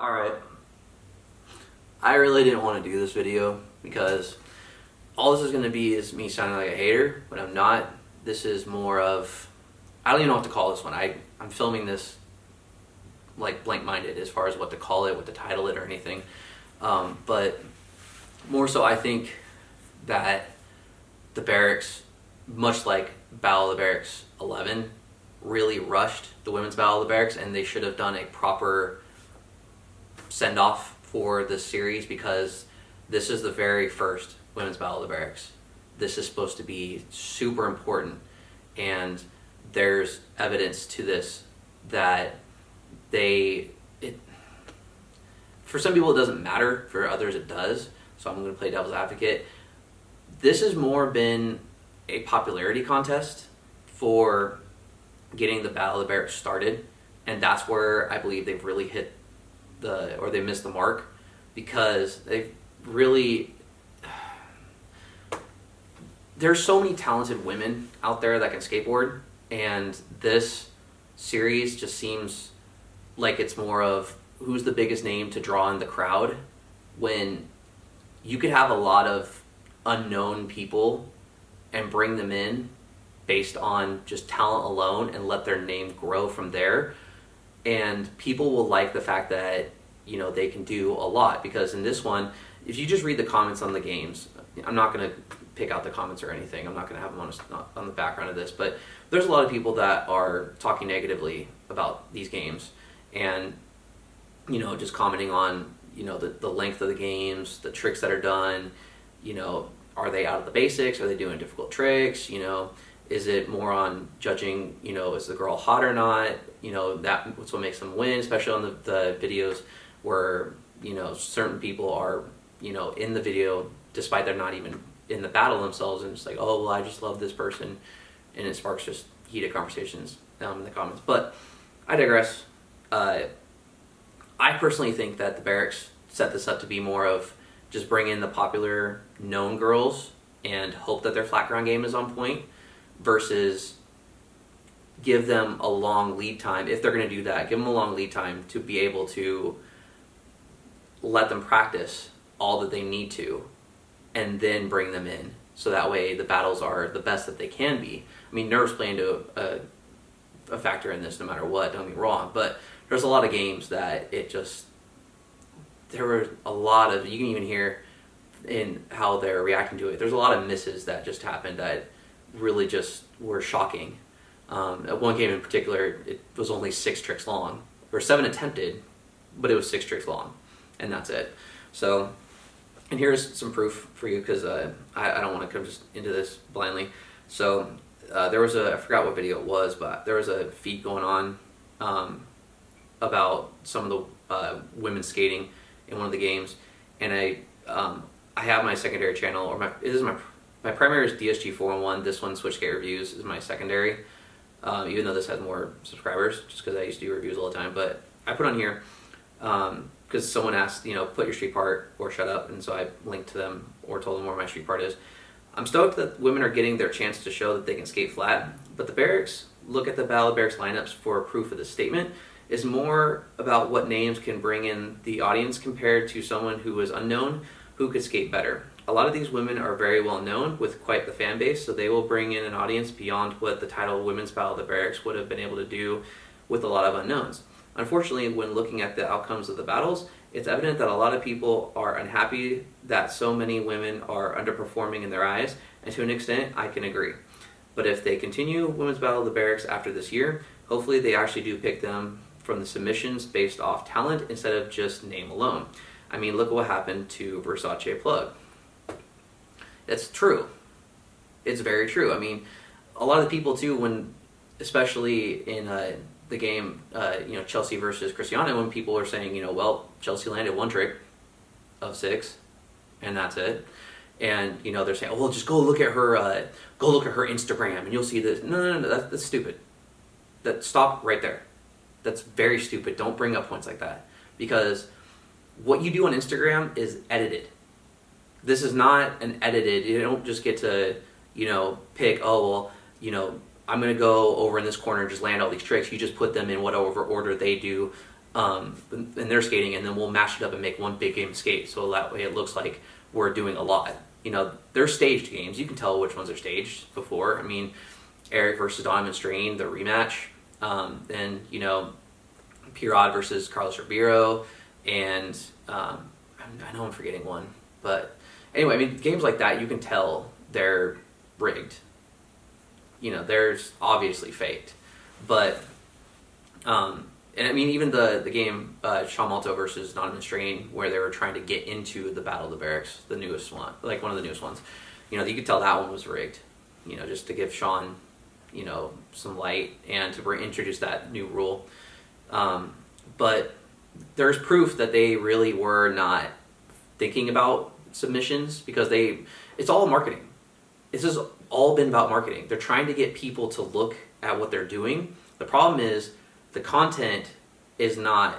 Alright, I really didn't want to do this video because all this is going to be is me sounding like a hater, but I'm not. This is more of, I don't even know what to call this one. I'm filming this like blank-minded as far as what to call it, what to title it or anything. But more so I think that the Berrics, much like Battle of the Berrics 11, really rushed the women's Battle of the Berrics, and they should have done a proper send-off for this series because this is the very first women's Battle of the Berrics. This is supposed to be super important, and there's evidence to this that for some people it doesn't matter, for others it does, so I'm going to play devil's advocate. This has more been a popularity contest for getting the Battle of the Berrics started, and that's where I believe they've really hit they missed the mark, because they've really, there's so many talented women out there that can skateboard, and this series just seems like it's more of who's the biggest name to draw in the crowd, when you could have a lot of unknown people and bring them in based on just talent alone and let their name grow from there. And people will like the fact that, you know, they can do a lot, because in this one, if you just read the comments on the games, I'm not going to pick out the comments or anything, I'm not going to have them on the background of this, but there's a lot of people that are talking negatively about these games and, you know, just commenting on, you know, the length of the games, the tricks that are done, you know, are they out of the basics, are they doing difficult tricks, you know, is it more on judging, you know, is the girl hot or not? You know, that's what makes them win, especially on the videos where, you know, certain people are, you know, in the video despite they're not even in the battle themselves, and it's like, oh, well, I just love this person, and it sparks just heated conversations in the comments. But I digress. I personally think that the Berrics set this up to be more of just bring in the popular known girls and hope that their flat ground game is on point, versus give them a long lead time. If they're going to do that, give them a long lead time to be able to let them practice all that they need to, and then bring them in, so that way the battles are the best that they can be. I mean, nerves play into a factor in this no matter what, don't get me wrong, but there's a lot of games that there were a lot of, you can even hear in how they're reacting to it, there's a lot of misses that just happened that really just were shocking. At one game in particular, it was only 6 tricks long, or 7 attempted, but it was 6 tricks long, and that's it. So, and here's some proof for you, because I don't want to come just into this blindly. So there was I forgot what video it was, but there was a feed going on about some of the women skating in one of the games, and I have my secondary channel, or my primary is DSG411. This one, Switch Skate Reviews, is my secondary, even though this has more subscribers, just because I used to do reviews all the time. But I put on here because someone asked, you know, put your street part or shut up, and so I linked to them or told them where my street part is. I'm stoked that women are getting their chance to show that they can skate flat, but the Berrics, look at the Battle of the Berrics lineups for proof of this statement, is more about what names can bring in the audience compared to someone who is unknown who could skate better. A lot of these women are very well known with quite the fan base, so they will bring in an audience beyond what the title Women's Battle of the Berrics would have been able to do with a lot of unknowns. Unfortunately, when looking at the outcomes of the battles, it's evident that a lot of people are unhappy that so many women are underperforming in their eyes, and to an extent, I can agree. But if they continue Women's Battle of the Berrics after this year, hopefully they actually do pick them from the submissions based off talent instead of just name alone. I mean, look at what happened to Versace Plug. It's true. It's very true. I mean, a lot of the people too, when, especially in the game, you know, Chelsea versus Cristiano, when people are saying, you know, well, Chelsea landed 1 trick of 6, and that's it. And, you know, they're saying, oh, well, just go look at her Instagram, and you'll see this. No, that's stupid. Stop right there. That's very stupid. Don't bring up points like that, because what you do on Instagram is edited. This is not an edited, you don't just get to, you know, pick, oh, well, you know, I'm going to go over in this corner and just land all these tricks. You just put them in whatever order they do and they're skating, and then we'll mash it up and make one big game of skate. So that way it looks like we're doing a lot. You know, they're staged games. You can tell which ones are staged before. I mean, Eric versus Donovan Strain, the rematch. Then, you know, Pirod versus Carlos Ribeiro. And I know I'm forgetting one. But anyway, I mean, games like that, you can tell they're rigged. You know, there's obviously faked. But, and I mean, even the game Sean Malto versus Donovan Strain, where they were trying to get into the Battle of the Berrics, the newest one, like one of the newest ones, you know, you could tell that one was rigged, you know, just to give Sean, you know, some light and to introduce that new rule. But there's proof that they really were not thinking about submissions, because it's all marketing. This has all been about marketing. They're trying to get people to look at what they're doing. The problem is the content is not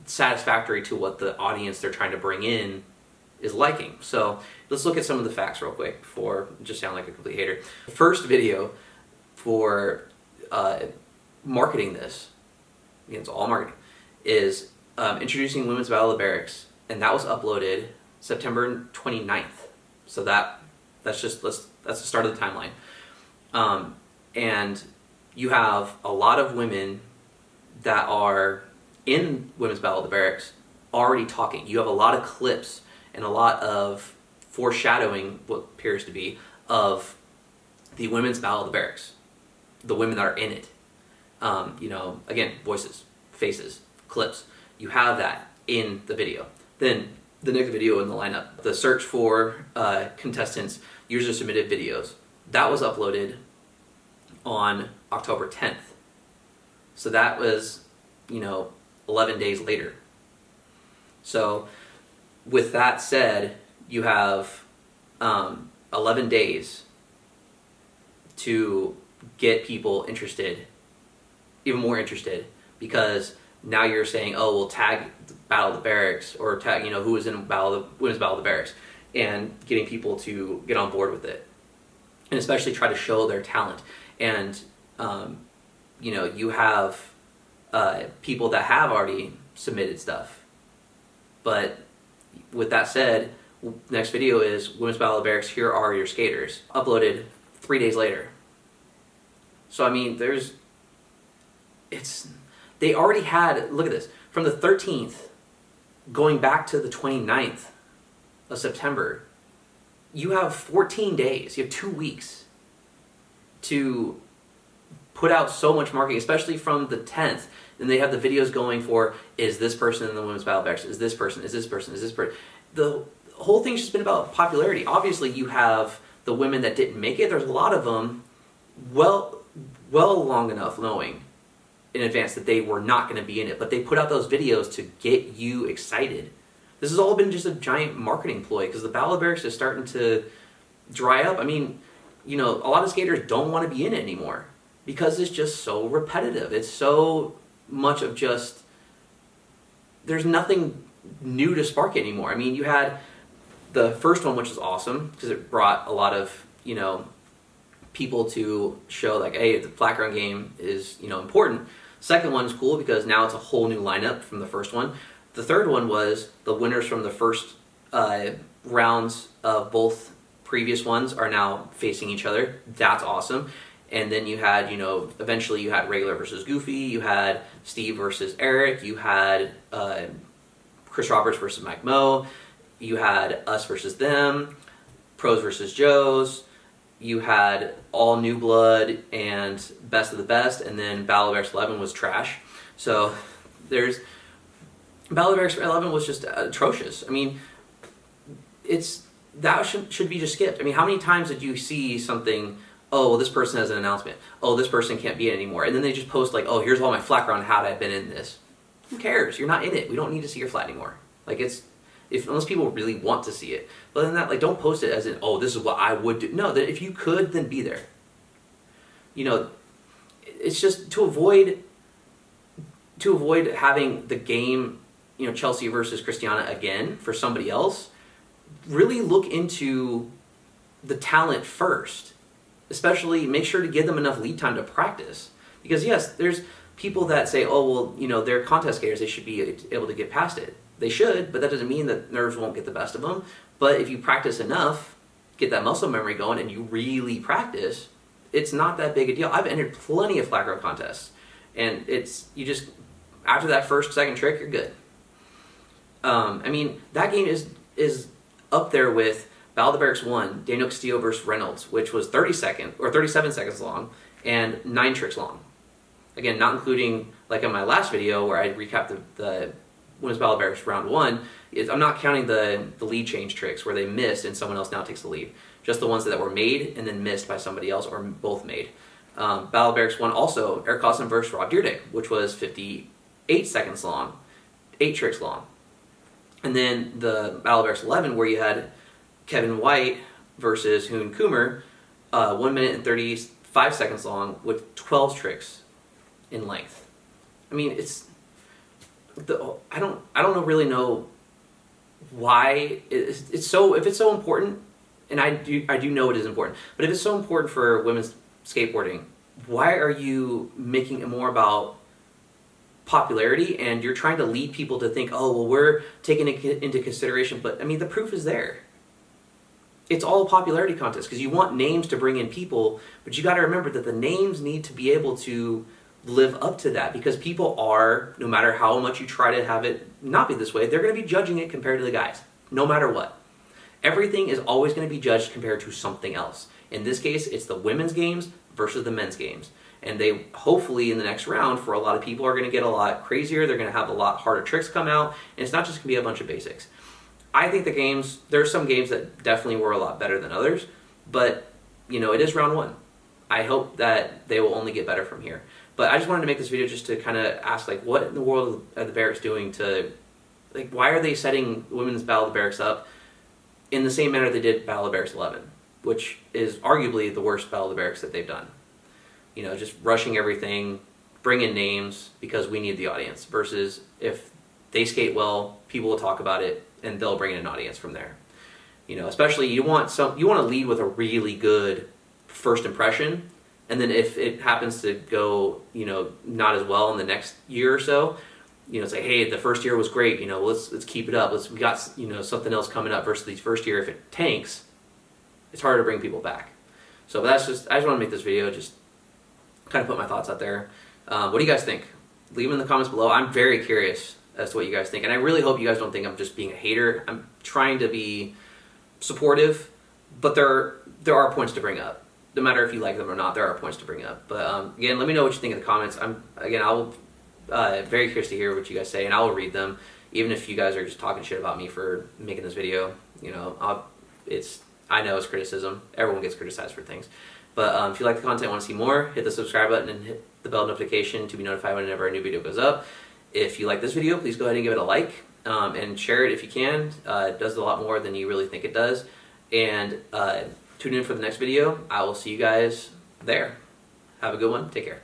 satisfactory to what the audience they're trying to bring in is liking. So let's look at some of the facts real quick before I just sound like a complete hater. The first video for marketing this, again, it's all marketing, is introducing Women's Battle of the Berrics, and that was uploaded September 29th. So that's the start of the timeline. And you have a lot of women that are in Women's Battle of the Berrics already talking. You have a lot of clips and a lot of foreshadowing, what appears to be, of the Women's Battle of the Berrics, the women that are in it. You know, again, voices, faces, clips. You have that in the video. Then the next video in the lineup, the search for contestants, user submitted videos. That was uploaded on October 10th. So that was, you know, 11 days later. So with that said, you have 11 days to get people interested, even more interested, because now you're saying, oh, we'll tag Battle of the Berrics, or tag, you know, who was in Women's Battle of the Berrics, and getting people to get on board with it, and especially try to show their talent. And you know, you have people that have already submitted stuff. But with that said, next video is Women's Battle of the Berrics, here are your skaters, uploaded 3 days later. So I mean, they already had, look at this, from the 13th going back to the 29th of September, you have 14 days, you have 2 weeks to put out so much marketing, especially from the 10th. Then they have the videos going for, is this person in the Women's Battle of the Berrics? Is this person? Is this person? Is this person? The whole thing's just been about popularity. Obviously, you have the women that didn't make it. There's a lot of them well long enough knowing in advance that they were not going to be in it, but they put out those videos to get you excited. This has all been just a giant marketing ploy, because the Battle of the Berrics is starting to dry up. I mean, you know, a lot of skaters don't want to be in it anymore because it's just so repetitive. It's so much of just, there's nothing new to spark it anymore. I mean, you had the first one, which is awesome because it brought a lot of, you know, people to show like, hey, the flat ground game is, you know, important. Second one is cool because now it's a whole new lineup from the first one. The third one was the winners from the first rounds of both previous ones are now facing each other. That's awesome. And then you had, you know, eventually you had Regular versus Goofy, you had Steve versus Eric, you had Chris Roberts versus Mike Moe, you had Us versus Them, Pros versus Joes, you had All New Blood and Best of the Best, and then Battle of Berrics 11 was trash. So there's, Battle of Berrics 11 was just atrocious. I mean, that should be just skipped. I mean, how many times did you see something, oh, well, this person has an announcement, oh, this person can't be in it anymore, and then they just post like, oh, here's all my flat ground had I been in this. Who cares? You're not in it. We don't need to see your flat anymore. Like, unless people really want to see it. But then that, like, don't post it as in, oh, this is what I would do. No, that if you could, then be there. You know, it's just to avoid having the game, you know, Chelsea versus Christiana again for somebody else. Really look into the talent first. Especially make sure to give them enough lead time to practice. Because yes, there's people that say, oh, well, you know, they're contest skaters, they should be able to get past it. They should, but that doesn't mean that nerves won't get the best of them. But if you practice enough, get that muscle memory going, and you really practice, it's not that big a deal. I've entered plenty of flat ground contests, and you just, after that first, second trick, you're good. I mean, that game is up there with Battle of the Berrics 1, Daniel Castillo versus Reynolds, which was 37 seconds long, and 9 tricks long. Again, not including, like in my last video where I recapped the Women's Battle of Berrics round 1, I'm not counting the lead change tricks where they missed and someone else now takes the lead. Just the ones that were made and then missed by somebody else or both made. Battle of Berrics 1 also, Eric Costin versus Rob Deerdick, which was 58 seconds long, 8 tricks long. And then the Battle of Berrics 11 where you had Kevin White versus Hoon Coomer, 1 minute and 35 seconds long with 12 tricks in length. I mean, I don't really know why it's so, if it's so important, and I do know it is important, but if it's so important for women's skateboarding, why are you making it more about popularity, and you're trying to lead people to think, oh, well, we're taking it into consideration? But I mean, the proof is there. It's all a popularity contest because you want names to bring in people, but you got to remember that the names need to be able to live up to that, because people are, no matter how much you try to have it not be this way, they're going to be judging it compared to the guys, no matter what. Everything is always going to be judged compared to something else. In this case, it's the women's games versus the men's games. And they, hopefully in the next round, for a lot of people, are going to get a lot crazier. They're going to have a lot harder tricks come out, and it's not just going to be a bunch of basics. I think the games, there are some games that definitely were a lot better than others, but, you know, it is round 1. I hope that they will only get better from here. But I just wanted to make this video just to kind of ask, like, what in the world are the Berrics doing to, like, why are they setting Women's Battle of the Berrics up in the same manner they did Battle of the Berrics 11, which is arguably the worst Battle of the Berrics that they've done. You know, just rushing everything, bring in names because we need the audience, versus if they skate well, people will talk about it and they'll bring in an audience from there. You know, especially you want to lead with a really good first impression, and then if it happens to go, you know, not as well in the next year or so, you know, say, hey, the first year was great, you know, let's keep it up. We got, you know, something else coming up versus the first year. If it tanks, it's harder to bring people back. So I just want to make this video, just kind of put my thoughts out there. What do you guys think? Leave them in the comments below. I'm very curious as to what you guys think, and I really hope you guys don't think I'm just being a hater. I'm trying to be supportive, but there are points to bring up. No matter if you like them or not, there are points to bring up. But again, let me know what you think in the comments. I'll very curious to hear what you guys say, and I will read them, even if you guys are just talking shit about me for making this video. You know, I know it's criticism. Everyone gets criticized for things. But if you like the content and want to see more, hit the subscribe button and hit the bell notification to be notified whenever a new video goes up. If you like this video, please go ahead and give it a like, and share it if you can. It does a lot more than you really think it does. And tune in for the next video. I will see you guys there. Have a good one. Take care.